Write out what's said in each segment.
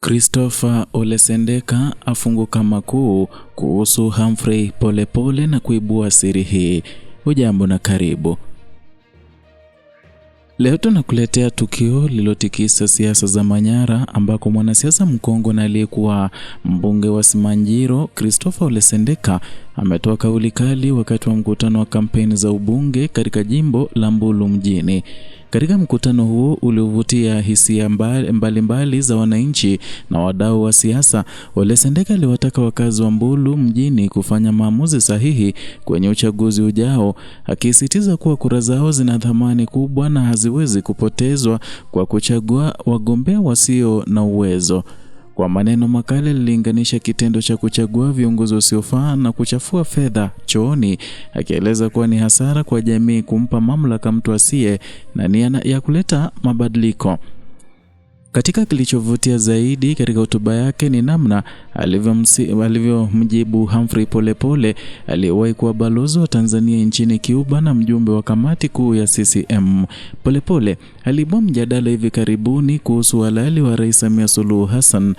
Christopher Ole Sendeka afunguka makuu kuhusu Humphrey Polepole na kuibua siri hii. Hujambo na karibu. Leo tunakuletea tukio lilotikisa siasa za Manyara, ambako mwanasiasa mkongwe na aliyekuwa mbunge wa Simanjiro Christopher Ole Sendeka ametoa kauli kali wakati wa mkutano wa kampeni za ubunge katika jimbo la Mbulu mjini. Katika mkutano huo uliovutia hisia mbalimbali za wananchi na wadau wa siasa, Ole Sendeka aliwataka wakazi wa Mbulu mjini kufanya maamuzi sahihi kwenye uchaguzi ujao, akisisitiza kuwa kura zao zina thamani kubwa na haziwezi kupotezwa kwa kuchagua wagombea wasio na uwezo. Kwa maneno makali alilinganisha kitendo cha kuchagua viongozi wasiofaa na kuchafua fedha chooni, akieleza kuwa ni hasara kwa jamii kumpa mamlaka mtu asiye na nia ya kuleta mabadiliko. Katika kilichovutia zaidi katika hotuba yake ni namna alivyomjibu Humphrey Polepole, aliyewahi kuwa balozi wa Tanzania nchini Cuba na mjumbe wa kamati kuu ya CCM. Polepole aliibua mjadala hivi karibuni kuhusu halali wa Rais Samia Suluhu Hassan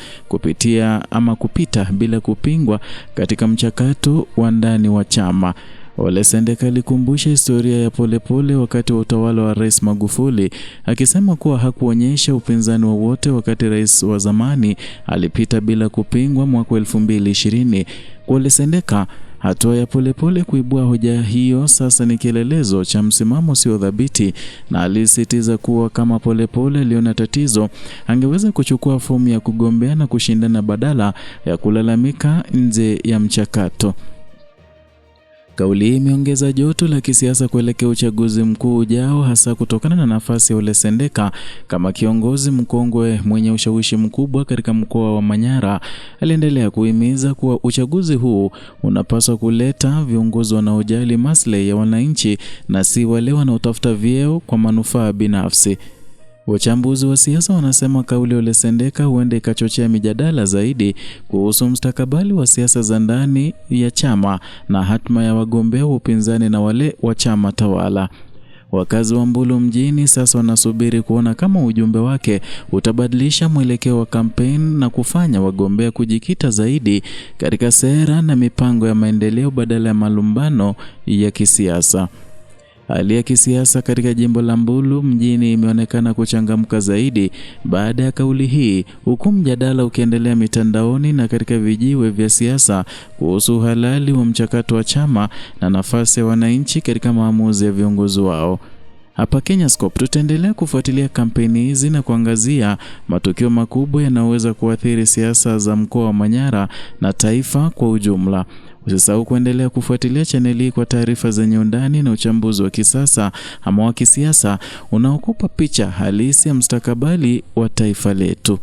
kupita bila kupingwa katika mchakato wa ndani wa chama. Ole Sendeka alikumbusha historia ya Polepole wakati wa utawala wa Rais Magufuli, akisema kuwa hakuonyesha upinzani wowote wakati rais wa zamani alipita bila kupingwa mwaka 2020. Kwa Ole Sendeka, hatua ya Polepole kuibua hoja hiyo sasa ni kielelezo cha msimamo sio dhabiti, na alisisitiza kuwa kama Polepole aliona tatizo, angeweza kuchukua fomu ya kugombea na kushindana badala ya kulalamika nje ya mchakato. Kauli hii imeongeza joto la kisiasa kuelekea uchaguzi mkuu ujao, hasa kutokana na nafasi ya Ole Sendeka kama kiongozi mkongwe mwenye ushawishi mkubwa katika mkoa wa Manyara. Aliendelea kuhimiza kuwa uchaguzi huu unapaswa kuleta viongozi wanaojali maslahi ya wananchi na si wale wanaotafuta vyeo kwa manufaa binafsi. Wachambuzi wa siasa wanasema kauli ya Ole Sendeka huenda ikachochea mijadala zaidi kuhusu mustakabali wa siasa za ndani ya chama na hatma ya wagombea wa upinzani na wale wa chama tawala. Wakazi wa Mbulu mjini sasa wanasubiri kuona kama ujumbe wake utabadilisha mwelekeo wa kampeni na kufanya wagombea kujikita zaidi katika sera na mipango ya maendeleo badala ya malumbano ya kisiasa. Hali ya kisiasa katika jimbo la Mbulu mjini imeonekana kuchangamka zaidi baada ya kauli hii, huku mjadala ukiendelea mitandaoni na katika vijiwe vya siasa kuhusu halali wa mchakato wa chama na nafasi ya wananchi katika maamuzi ya viongozi wao. Hapa Kenyascope tutaendelea kufuatilia kampeni hizi na kuangazia matukio makubwa yanayoweza kuathiri siasa za mkoa wa Manyara na taifa kwa ujumla. Usisahau kuendelea kufuatilia chaneli hii kwa taarifa zenye undani na uchambuzi wa kisasa ama wa kisiasa unaokupa picha halisi ya mustakabali wa taifa letu.